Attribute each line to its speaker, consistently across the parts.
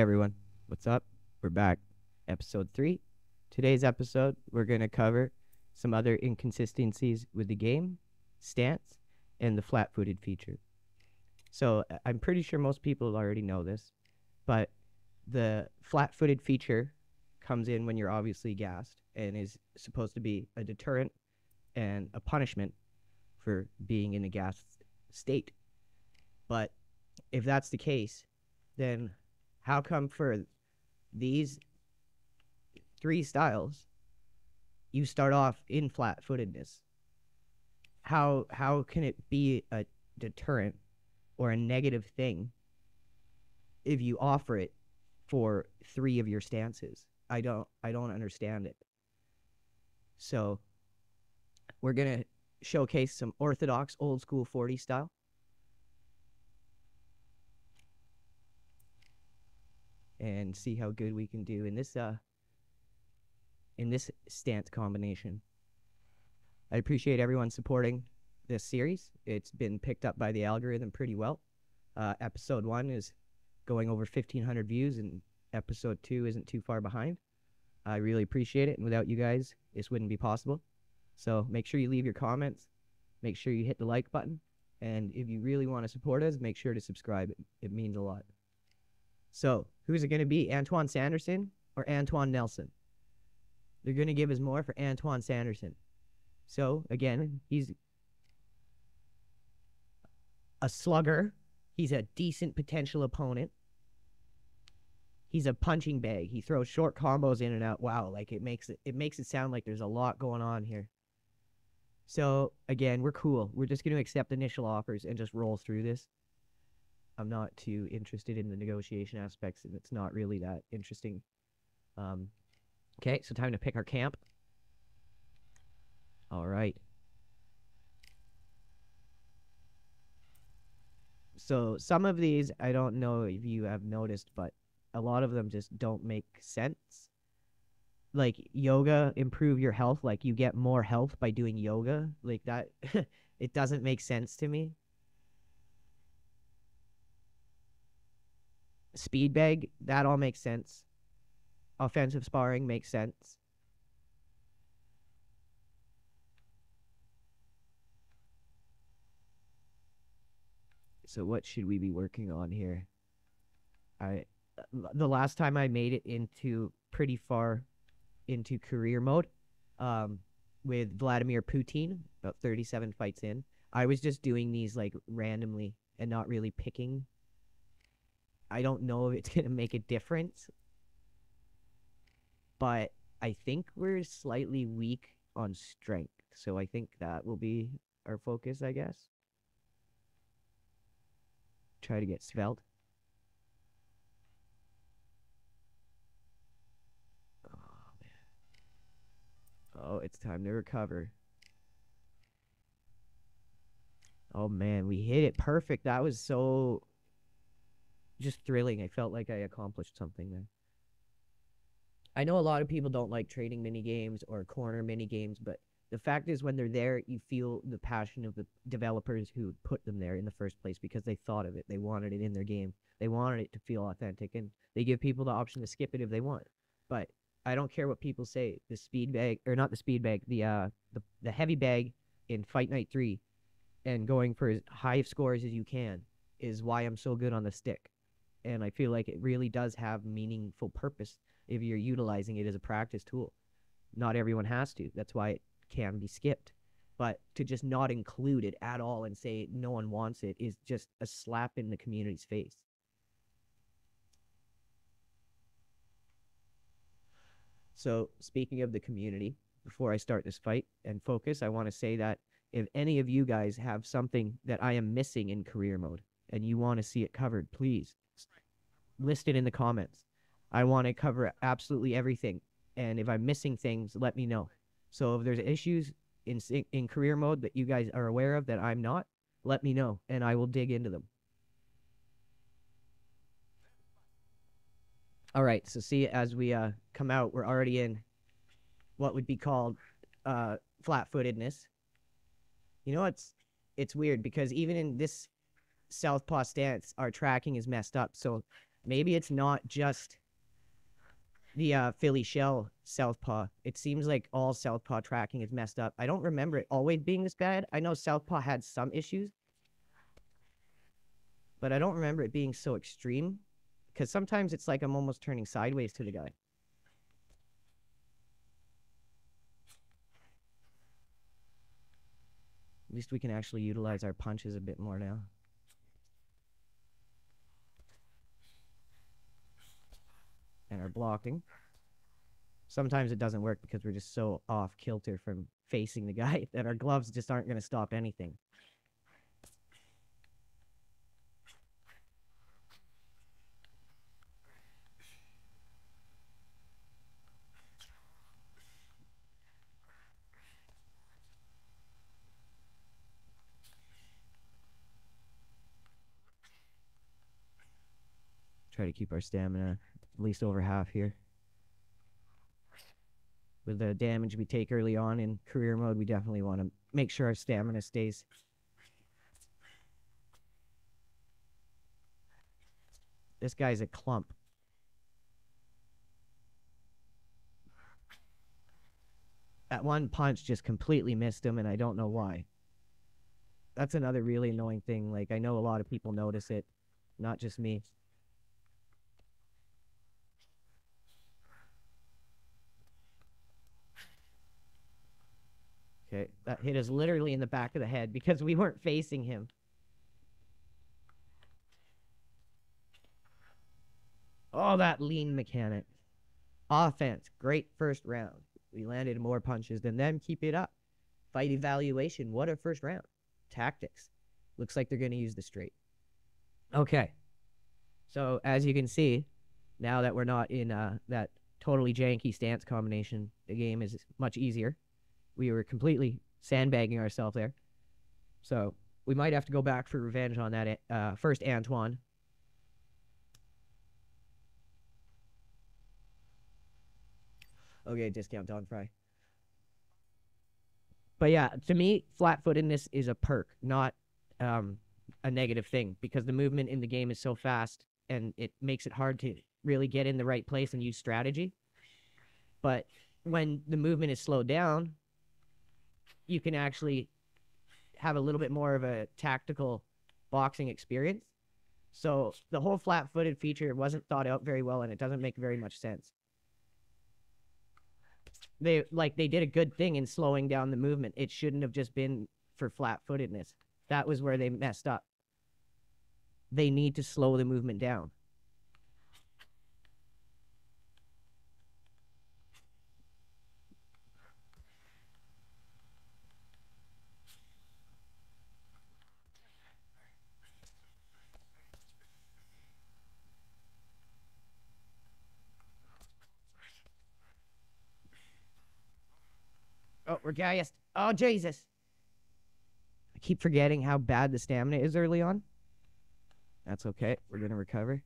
Speaker 1: everyone, what's up? We're back. Episode 3. Today's episode, we're going to cover some other inconsistencies with the game, stance, and the flat footed feature. So I'm pretty sure most people already know this, but the flat footed feature comes in when you're obviously gassed and is supposed to be a deterrent and a punishment for being in a gassed state. But if that's the case, then how come for these three styles you start off in flat-footedness? How can it be a deterrent or a negative thing if you offer it for three of your stances? I don't understand it. So we're gonna showcase some orthodox old school 40 style. And see how good we can do in this stance combination. I appreciate everyone supporting this series. It's been picked up by the algorithm pretty well. Episode 1 is going over 1,500 views, and episode 2 isn't too far behind. I really appreciate it, and without you guys, this wouldn't be possible. So make sure you leave your comments. Make sure you hit the like button. And if you really want to support us, make sure to subscribe. It means a lot. So, who's it going to be? Antoine Sanderson or Antoine Nelson? They're going to give us more for Antoine Sanderson. So, again, he's a slugger. He's a decent potential opponent. He's a punching bag. He throws short combos in and out. Wow, like it makes it sound like there's a lot going on here. So, again, we're cool. We're just going to accept initial offers and just roll through this. I'm not too interested in the negotiation aspects, and it's not really that interesting. Okay, so time to pick our camp. All right. So some of these, I don't know if you have noticed, but a lot of them just don't make sense. Like yoga, improve your health. Like you get more health by doing yoga. Like that, it doesn't make sense to me. Speed bag, that all makes sense. Offensive sparring makes sense. So what should we be working on here? The last time I made it into pretty far into career mode, with Vladimir Putin, about 37 fights in, I was just doing these like randomly and not really picking. I don't know if it's going to make a difference, but I think we're slightly weak on strength. So I think that will be our focus, I guess. Try to get svelte. Oh, man. Oh, it's time to recover. Oh, man, we hit it perfect. That was so just thrilling. I felt like I accomplished something there. I know a lot of people don't like trading mini games or corner mini games, but the fact is when they're there, you feel the passion of the developers who put them there in the first place because they thought of it. They wanted it in their game. They wanted it to feel authentic, and they give people the option to skip it if they want. But I don't care what people say. The speed bag, or not the speed bag, the heavy bag in Fight Night 3 and going for as high scores as you can is why I'm so good on the stick. And I feel like it really does have meaningful purpose if you're utilizing it as a practice tool. Not everyone has to. That's why it can be skipped. But to just not include it at all and say no one wants it is just a slap in the community's face. So speaking of the community, before I start this fight and focus, I want to say that if any of you guys have something that I am missing in career mode and you want to see it covered, please list it in the comments. I want to cover absolutely everything. And if I'm missing things, let me know. So if there's issues in career mode that you guys are aware of that I'm not, let me know, and I will dig into them. All right, so see, as we come out, we're already in what would be called flat-footedness. You know, it's weird because even in this southpaw stance, our tracking is messed up. So Maybe it's not just the Philly shell southpaw. It seems like all southpaw tracking is messed up. I don't remember it always being this bad. I know southpaw had some issues, but I don't remember it being so extreme. Because sometimes it's like I'm almost turning sideways to the guy. At least we can actually utilize our punches a bit more now. And our blocking. Sometimes it doesn't work because we're just so off kilter from facing the guy that our gloves just aren't going to stop anything. Try to keep our stamina at least over half here. With the damage we take early on in career mode, we definitely want to make sure our stamina stays. This guy's a clump. That one punch just completely missed him, and I don't know why. That's another really annoying thing. Like, I know a lot of people notice it, not just me. Okay, that hit us literally in the back of the head because we weren't facing him. Oh, that lean mechanic. Offense, great first round. We landed more punches than them. Keep it up. Fight evaluation. What a first round. Tactics. Looks like they're going to use the straight. Okay. So as you can see, now that we're not in that totally janky stance combination, the game is much easier. We were completely sandbagging ourselves there. So we might have to go back for revenge on that first Antoine. Okay, discount Don Fry. But yeah, to me, flat-footedness is a perk, not a negative thing, because the movement in the game is so fast and it makes it hard to really get in the right place and use strategy. But when the movement is slowed down, you can actually have a little bit more of a tactical boxing experience. So the whole flat-footed feature wasn't thought out very well, and it doesn't make very much sense. They did a good thing in slowing down the movement. It shouldn't have just been for flat-footedness. That was where they messed up. They need to slow the movement down. Oh, we're gassed. Oh, Jesus. I keep forgetting how bad the stamina is early on. That's okay. We're going to recover.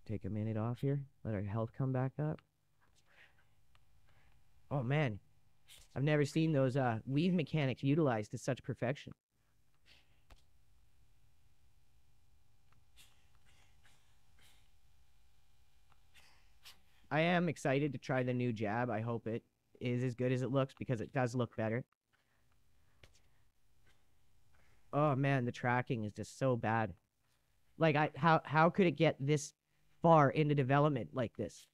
Speaker 1: Take a minute off here. Let our health come back up. Oh, man. I've never seen those weave mechanics utilized to such perfection. I am excited to try the new jab. I hope it is as good as it looks because it does look better. Oh man, the tracking is just so bad. Like how could it get this far into development like this?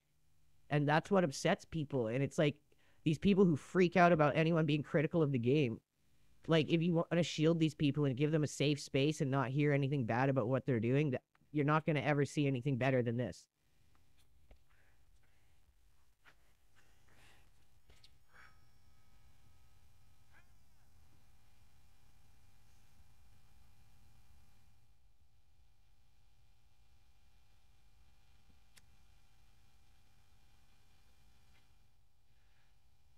Speaker 1: And that's what upsets people. And it's like these people who freak out about anyone being critical of the game. Like if you want to shield these people and give them a safe space and not hear anything bad about what they're doing, you're not going to ever see anything better than this.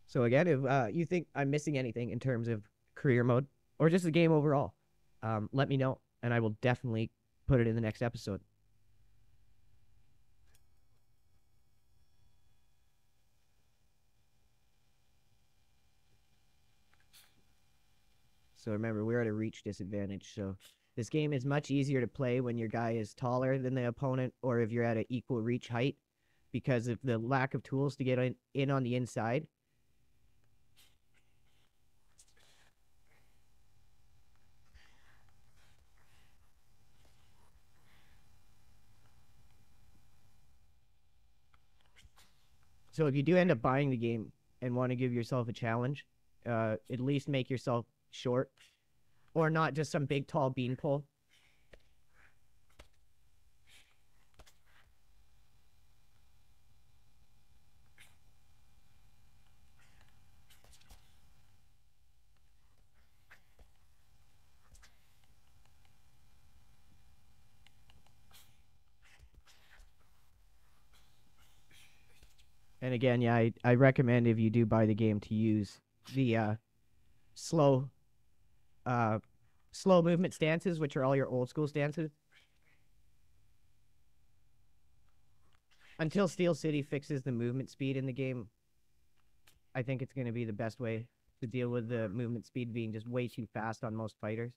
Speaker 1: So again, if you think I'm missing anything in terms of career mode or just the game overall, let me know, and I will definitely put it in the next episode. So remember, we're at a reach disadvantage, so This game is much easier to play when your guy is taller than the opponent or if you're at an equal reach height because of the lack of tools to get in on the inside. So if you do end up buying the game and want to give yourself a challenge, at least make yourself short or not just some big tall beanpole. And again, yeah, I recommend if you do buy the game to use the slow uh slow movement stances, which are all your old school stances. Until Steel City fixes the movement speed in the game, I think it's going to be the best way to deal with the movement speed being just way too fast on most fighters.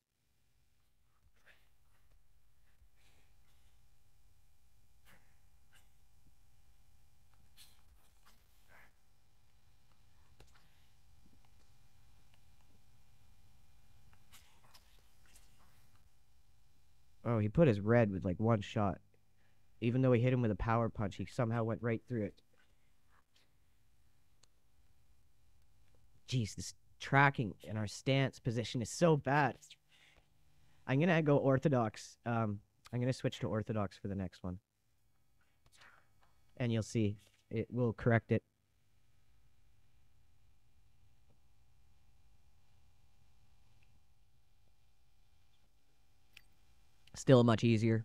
Speaker 1: Oh, he put his red with like one shot. Even though he hit him with a power punch, he somehow went right through it. Jeez, this tracking in our stance position is so bad. I'm gonna go orthodox. I'm gonna switch to orthodox for the next one, and you'll see it will correct it. Still much easier.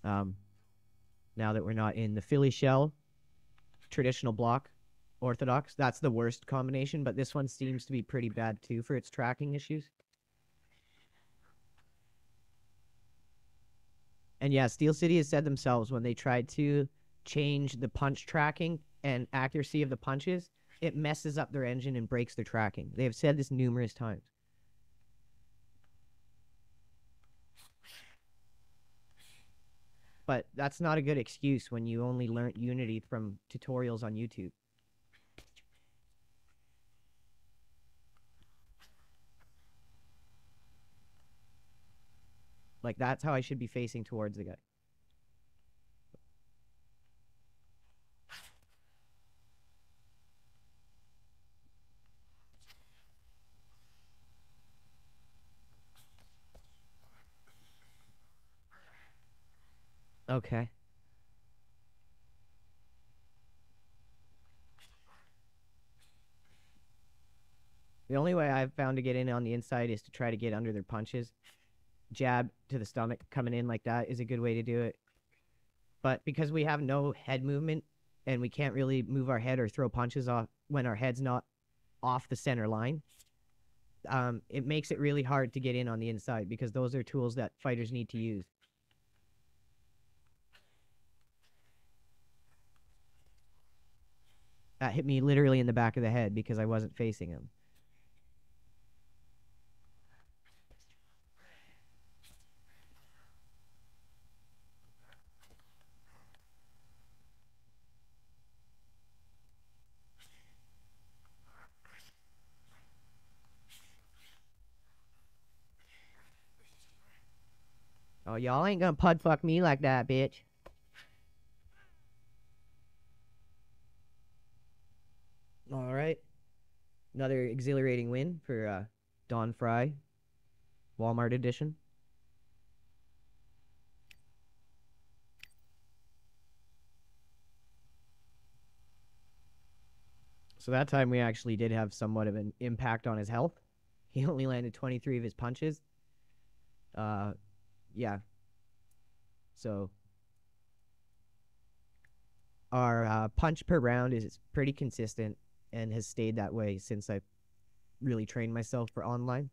Speaker 1: Um, now that we're not in the Philly shell, traditional block, orthodox. That's the worst combination, but this one seems to be pretty bad too for its tracking issues. And yeah, Steel City has said themselves when they tried to change the punch tracking and accuracy of the punches, it messes up their engine and breaks their tracking. They have said this numerous times. But that's not a good excuse when you only learnt Unity from tutorials on YouTube. Like, that's how I should be facing towards the guy. Okay. The only way I've found to get in on the inside is to try to get under their punches. Jab to the stomach coming in like that is a good way to do it. But because we have no head movement and we can't really move our head or throw punches off when our head's not off the center line, it makes it really hard to get in on the inside because those are tools that fighters need to use. That hit me literally in the back of the head because I wasn't facing him. Oh, y'all ain't gonna pud fuck me like that, bitch. All right. Another exhilarating win for Don Fry, Walmart edition. So that time we actually did have somewhat of an impact on his health. He only landed 23 of his punches. Yeah. So our punch per round is pretty consistent and has stayed that way since I really trained myself for online.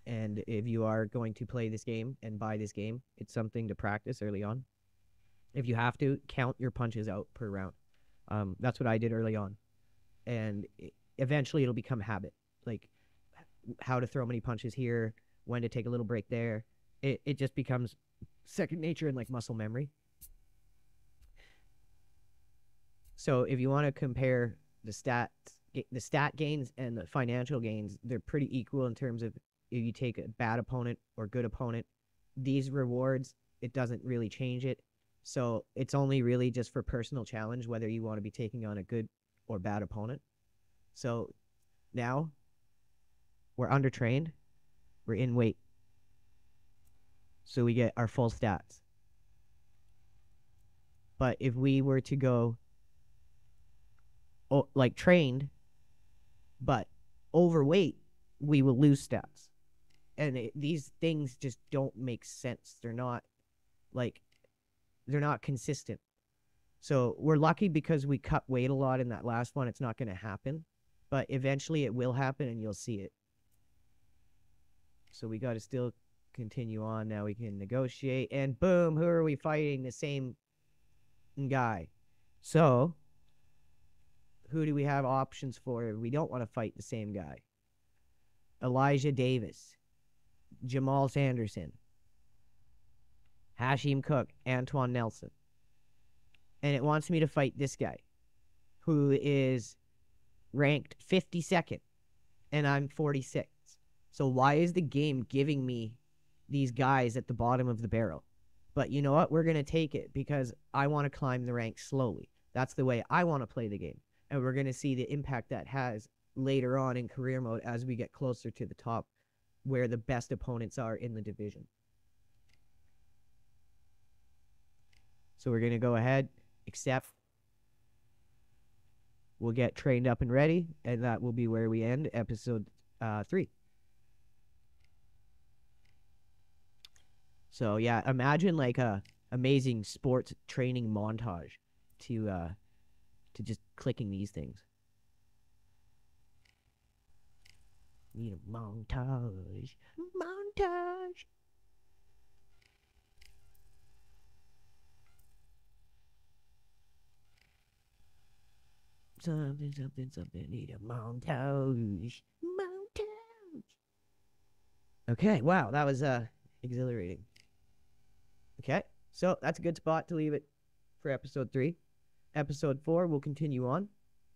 Speaker 1: And if you are going to play this game and buy this game, it's something to practice early on. If you have to, count your punches out per round. That's what I did early on. And eventually it'll become habit. Like how to throw many punches here, when to take a little break there. It just becomes second nature and like muscle memory. So if you want to compare the stat gains and the financial gains, they're pretty equal in terms of if you take a bad opponent or good opponent. These rewards, it doesn't really change it. So it's only really just for personal challenge, whether you want to be taking on a good or bad opponent. So now we're undertrained. We're in weight. So we get our full stats. But if we were to go like trained, but overweight, we will lose stats. And these things just don't make sense. They're not consistent. So we're lucky because we cut weight a lot in that last one. It's not going to happen, but eventually it will happen and you'll see it. So we got to still continue on. Now we can negotiate, and boom, who are we fighting? The same guy. So who do we have options for if we don't want to fight the same guy? Elijah Davis, Jamal Sanderson, Hashim Cook, Antoine Nelson. And it wants me to fight this guy, who is ranked 52nd, and I'm 46th. So why is the game giving me these guys at the bottom of the barrel? But you know what? We're going to take it because I want to climb the ranks slowly. That's the way I want to play the game. And we're going to see the impact that has later on in career mode as we get closer to the top, where the best opponents are in the division. So we're going to go ahead, accept. We'll get trained up and ready, and that will be where we end episode 3. So yeah, imagine like a amazing sports training montage to just clicking these things. Need a montage. Montage. Something, something, something. Need a montage. Montage. Okay, wow, that was exhilarating. Okay, so that's a good spot to leave it for episode 3. Episode 4, we'll continue on.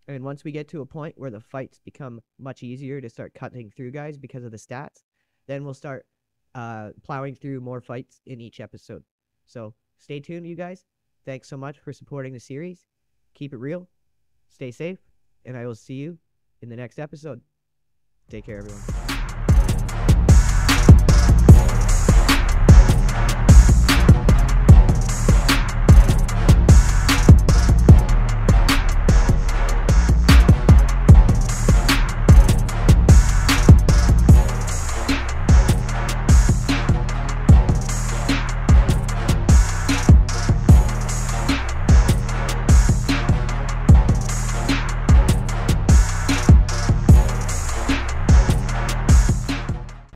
Speaker 1: And once we get to a point where the fights become much easier to start cutting through guys because of the stats, then we'll start plowing through more fights in each episode. So stay tuned, you guys. Thanks so much for supporting the series. Keep it real. Stay safe. And I will see you in the next episode. Take care, everyone.